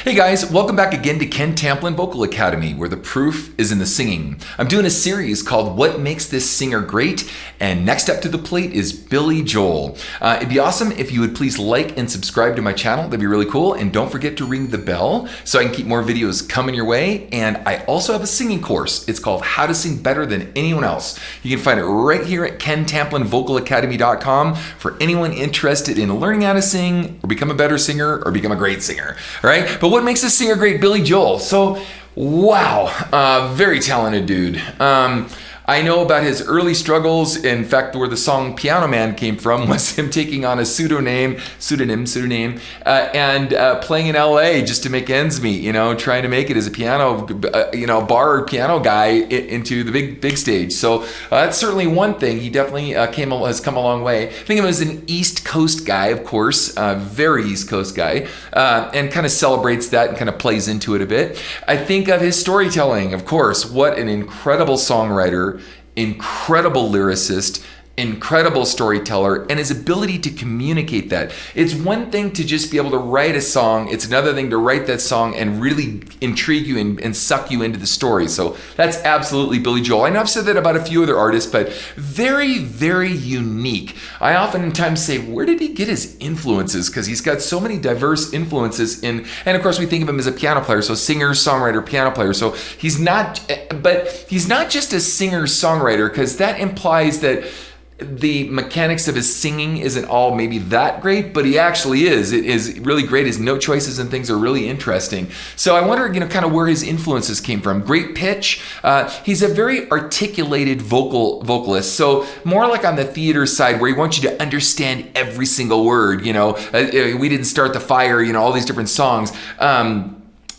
Hey guys, welcome back again to Ken Tamplin Vocal Academy, where the proof is in the singing. I'm doing a series called What Makes This Singer Great, and next up to the plate is Billy Joel. It'd be awesome if you would please like and subscribe to my channel. That'd be really cool. And don't forget to ring the bell so I can keep more videos coming your way. And I also have a singing course. It's called How to Sing Better Than Anyone Else. You can find it right here at kentamplinvocalacademy.com for anyone interested in learning how to sing or become a better singer or become a great singer. All right? But what makes this singer great? Billy Joel. So, wow, very talented dude. I know about his early struggles. In fact, where the song Piano Man came from was him taking on a pseudonym, and playing in LA just to make ends meet, trying to make it as a piano, bar piano guy into the big stage. So that's certainly one thing. He definitely has come a long way. I think of him as an East Coast guy, of course, very East Coast guy, and kind of celebrates that and kind of plays into it a bit. I think of his storytelling, of course. What an incredible songwriter, incredible lyricist, incredible storyteller, and his ability to communicate that. It's one thing to just be able to write a song. It's another thing to write that song and really intrigue you and suck you into the story. So that's absolutely Billy Joel. I know I've said that about a few other artists, but very, very unique. I oftentimes say, where did he get his influences? Because he's got so many diverse influences and of course we think of him as a piano player, so singer, songwriter, piano player. So he's not just a singer, songwriter, because that implies that the mechanics of his singing isn't all maybe that great, but he actually is. It is really great. His note choices and things are really interesting. So I wonder, kind of where his influences came from. Great pitch. He's a very articulated vocalist. So more like on the theater side, where he wants you to understand every single word. We Didn't Start the Fire. All these different songs.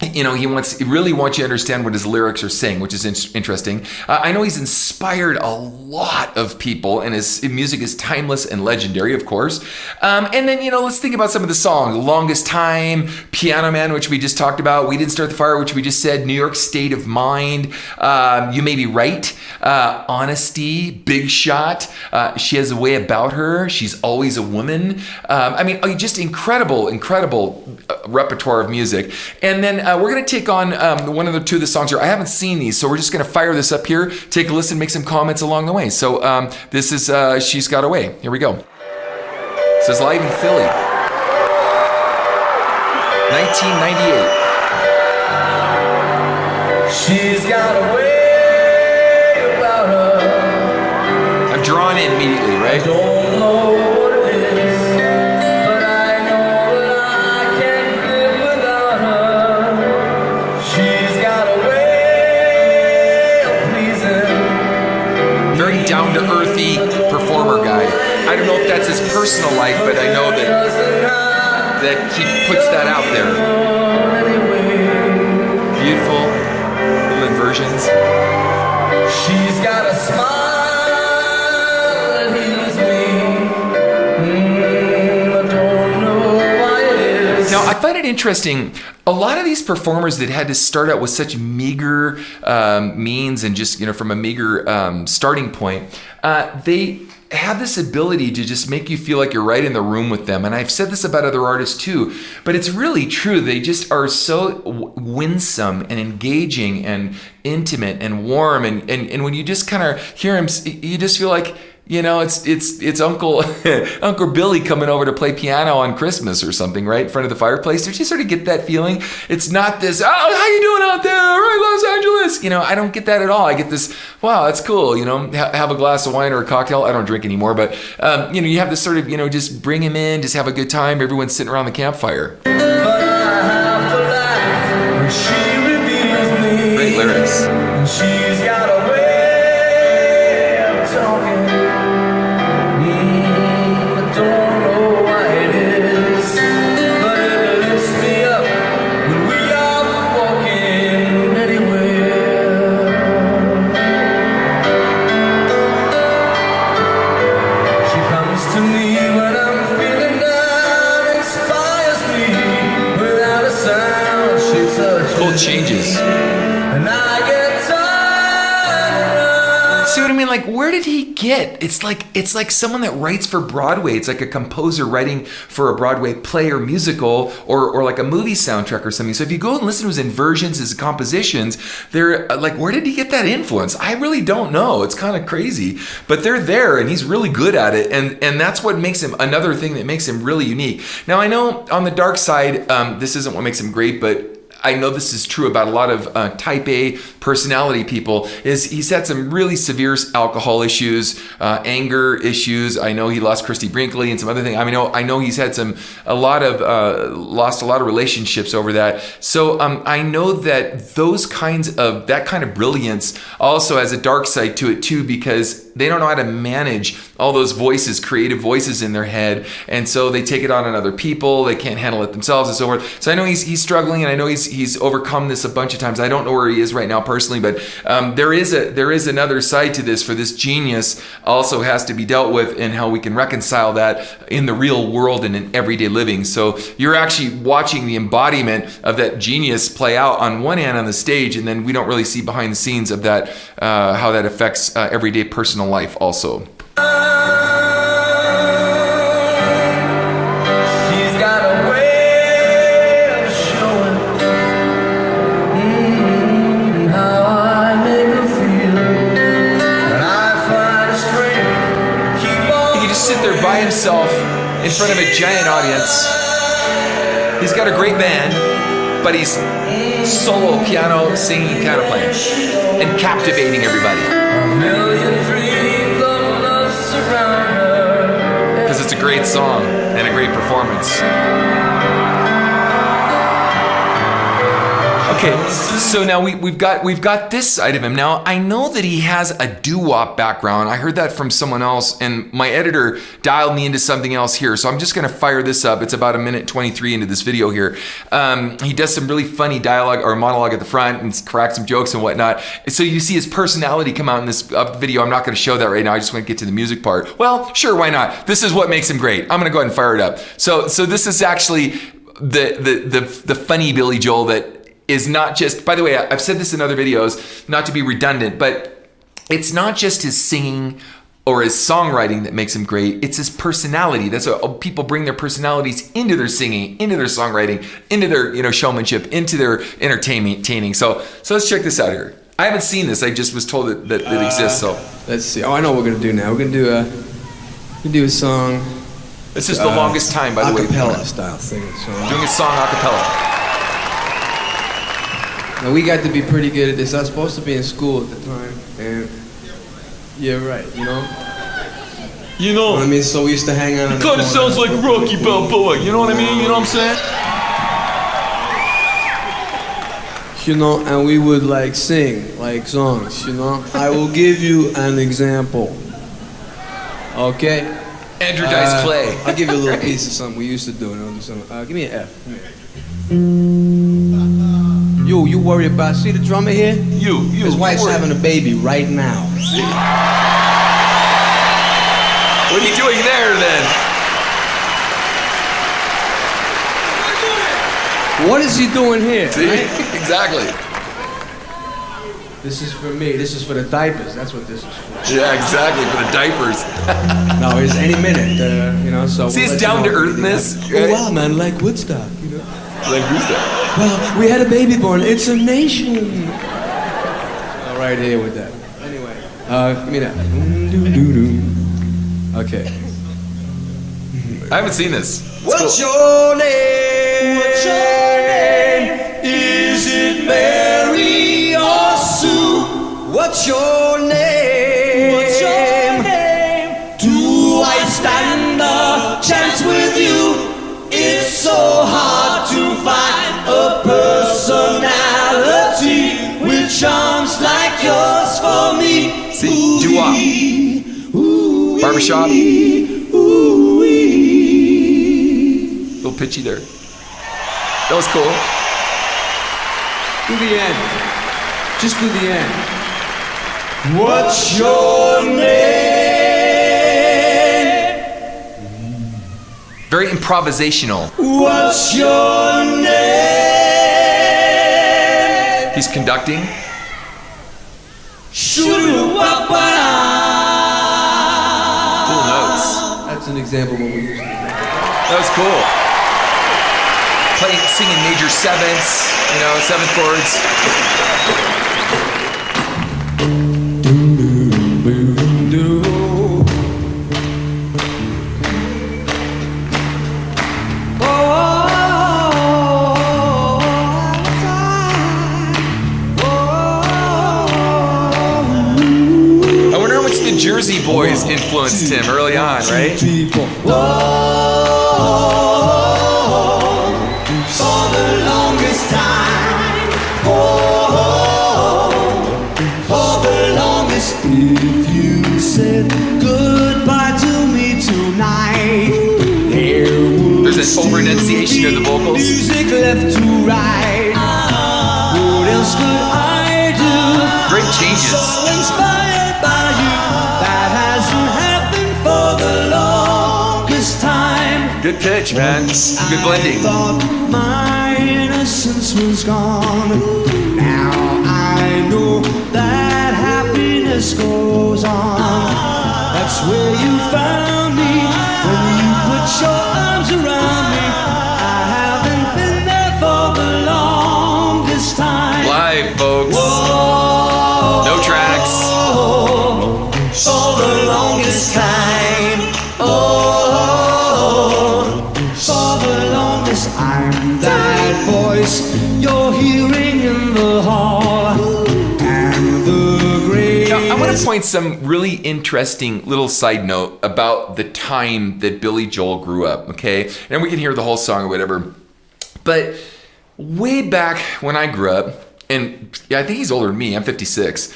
He really wants you to understand what his lyrics are saying, which is interesting. I know he's inspired a lot of people, and his music is timeless and legendary, of course. And then, let's think about some of the songs. Longest Time, Piano Man, which we just talked about. We Didn't Start the Fire, which we just said. New York State of Mind. You May Be Right. Honesty. Big Shot. She Has a Way About Her. She's Always a Woman. Just incredible repertoire of music. And then we're going to take on one of the two of the songs here. I haven't seen these, so we're just going to fire this up here, take a listen, make some comments along the way. So this is She's Got Away. Here we go. It says live in Philly, 1998. She's got a way about her. I'm drawn in immediately, right? I don't know what it is, but I know that I can't live without her. She's got a way of pleasing. Very down-to-earthy performer guy. I don't know if that's his personal life, but I know that he puts that out there. Beautiful little inversions. She's got a smile that heals me. I don't know why it is. Now, I find it interesting. A lot of these performers that had to start out with such meager means and just, from a meager starting point, they have this ability to just make you feel like you're right in the room with them. And I've said this about other artists too, but it's really true. They just are so winsome and engaging and intimate and warm. And when you just kind of hear him, you just feel like, it's Uncle Billy coming over to play piano on Christmas or something, right in front of the fireplace. Don't you sort of get that feeling? It's not this, how you doing out there, right, Los Angeles? I don't get that at all. I get this, wow, that's cool. Have a glass of wine or a cocktail. I don't drink anymore, but you have this sort of, just bring him in, just have a good time. Everyone's sitting around the campfire. But I have to laugh when she reveals me. Great lyrics. And she's got a way of talking. I don't know why it is, but it lifts me up when we are walking anywhere. She comes to me when I'm feeling down, inspires me without a sound. She touches Cool changes. me, and I get tired. See what I mean? Like, where did he get? It's like someone that writes for Broadway. It's like a composer writing for a Broadway play or musical or like a movie soundtrack or something. So if you go and listen to his inversions, his compositions, they're like, where did he get that influence? I really don't know. It's kind of crazy, but they're there, and he's really good at it. And that's what makes him, another thing that makes him really unique. Now, I know on the dark side, this isn't what makes him great, but I know this is true about a lot of type A personality people, is he's had some really severe alcohol issues, anger issues. I know he lost Christy Brinkley and some other things. I know he's had lost a lot of relationships over that. So I know that that kind of brilliance also has a dark side to it too, because they don't know how to manage all those voices, creative voices in their head. And so they take it on other people. They can't handle it themselves and so forth. So I know he's struggling, and I know he's overcome this a bunch of times. I don't know where he is right now personally, but there is another side to this, for this genius also has to be dealt with, and how we can reconcile that in the real world and in everyday living. So you're actually watching the embodiment of that genius play out on one hand on the stage, and then we don't really see behind the scenes of that, how that affects everyday personal life also. She's got a way of showing how I make her feel, and I find strength to keep on. He can just sit there by himself in front of a giant audience. He's got a great band, but he's solo piano, singing, piano playing, and captivating everybody. A million dreams of love surround her. Because it's a great song and a great performance. Okay, so now we've got this side of him. Now, I know that he has a doo-wop background. I heard that from someone else, and my editor dialed me into something else here. So I'm just going to fire this up. It's about 1:23 into this video here. He does some really funny dialogue or monologue at the front and cracks some jokes and whatnot. So you see his personality come out in this video. I'm not going to show that right now. I just want to get to the music part. Well, sure, why not? This is what makes him great. I'm going to go ahead and fire it up. So this is actually the funny Billy Joel that is not just, by the way, I've said this in other videos, not to be redundant, but it's not just his singing or his songwriting that makes him great. It's his personality. That's what people bring, their personalities into their singing, into their songwriting, into their showmanship, into their entertaining. So let's check this out here. I haven't seen this. I just was told that it exists. So let's see. Oh, I know what we're gonna do now. We're gonna do a song. This is the longest time, by the way. Acapella style singing song. Doing a song acapella. Now we got to be pretty good at this. I was supposed to be in school at the time, and yeah, right. You know what I mean? So we used to hang out. It kind of sounds like Rocky Balboa. You know what I mean? You know what I'm saying? And we would like sing like songs. I will give you an example. Okay. Andrew Dice Clay. I'll give you a little piece of something we used to do. And I'll do something. Give me an F. Come here. You worry about, see the drummer here? His wife's having a baby right now. See? What are you doing there then? What is he doing here? See? Right? Exactly. This is for me. This is for the diapers. That's what this is for. Yeah, exactly, for the diapers. No, it's any minute, so... See his down-to-earthness? Oh, wow, man, like Woodstock, Like Woodstock. Well, we had a baby born. It's a nation. All right, here with that. Anyway, give me that. Okay. I haven't seen this. What's your name? What's your name? Is it Mary or Sue? What's your name? What's your name? Do I stand a chance with you? It's so hard to find a personality with charms like yours for me. See, doo-wop. Barbershop. Little pitchy there. That was cool. Do the end. Just do the end. What's your name? Very improvisational. What's your name? He's conducting. Shoo-wah-wah. example of what we used to do. That was cool. Singing major sevenths, seventh chords. I wonder how much the Jersey Boys influenced him early on, right? People. For the longest time. For the longest. If you said goodbye to me tonight, There's an over-enunciation of the vocals. Music left to right. What else could I do? Great changes. So inspired by you. That hasn't happened for the longest time. Good pitch, man. Good blending. I thought my innocence was gone. Now I know that happiness goes on. That's where you found me when you put your arms around me. I haven't been there for the longest time. Live, folks. No tracks. For the longest time. For the longest, I'm that voice you're hearing in the hall. And the great. Now, I want to point some really interesting little side note about the time that Billy Joel grew up, okay? And we can hear the whole song or whatever. But way back when I grew up, and I think he's older than me, I'm 56.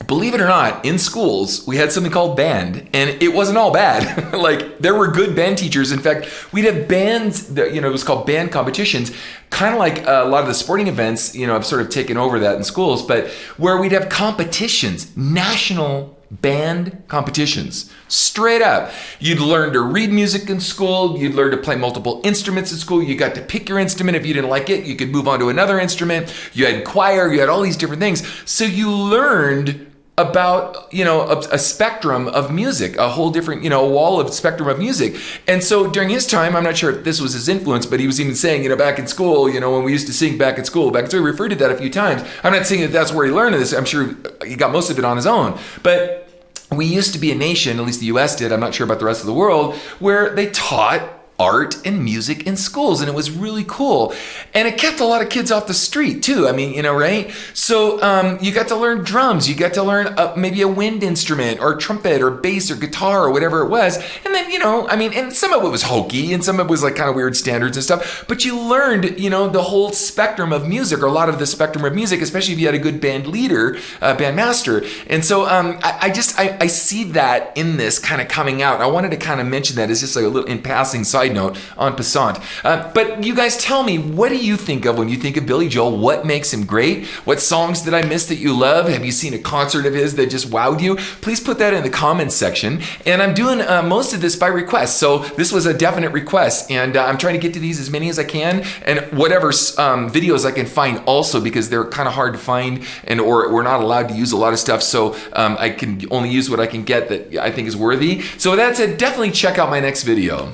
Believe it or not, in schools, we had something called band, and it wasn't all bad. Like, there were good band teachers. In fact, we'd have bands that, it was called band competitions, kind of like a lot of the sporting events, I've sort of taken over that in schools, but where we'd have competitions, national band competitions, straight up. You'd learn to read music in school, you'd learn to play multiple instruments in school, you got to pick your instrument. If you didn't like it, you could move on to another instrument. You had choir, you had all these different things. So you learned about, a spectrum of music, a whole different, wall of spectrum of music. And so during his time, I'm not sure if this was his influence, but he was even saying, back in school, when we used to sing back in school, he referred to that a few times. I'm not saying that that's where he learned this. I'm sure he got most of it on his own. But we used to be a nation, at least the US did, I'm not sure about the rest of the world, where they taught art and music in schools, and it was really cool. And it kept a lot of kids off the street too. I mean, right? So you got to learn drums, you got to learn maybe a wind instrument or trumpet or bass or guitar or whatever it was. And then, and some of it was hokey and some of it was like kind of weird standards and stuff, but you learned, the whole spectrum of music, or a lot of the spectrum of music, especially if you had a good band leader, band master. And so I see that in this kind of coming out. I wanted to kind of mention that as just like a little in passing side note en passant. But you guys tell me, what do you think of when you think of Billy Joel? What makes him great? What songs did I miss that you love? Have you seen a concert of his that just wowed you? Please put that in the comments section. And I'm doing most of this by request. So this was a definite request. And I'm trying to get to these as many as I can. And whatever videos I can find also, because they're kind of hard to find, or we're not allowed to use a lot of stuff. So I can only use what I can get that I think is worthy. So with that said, definitely check out my next video.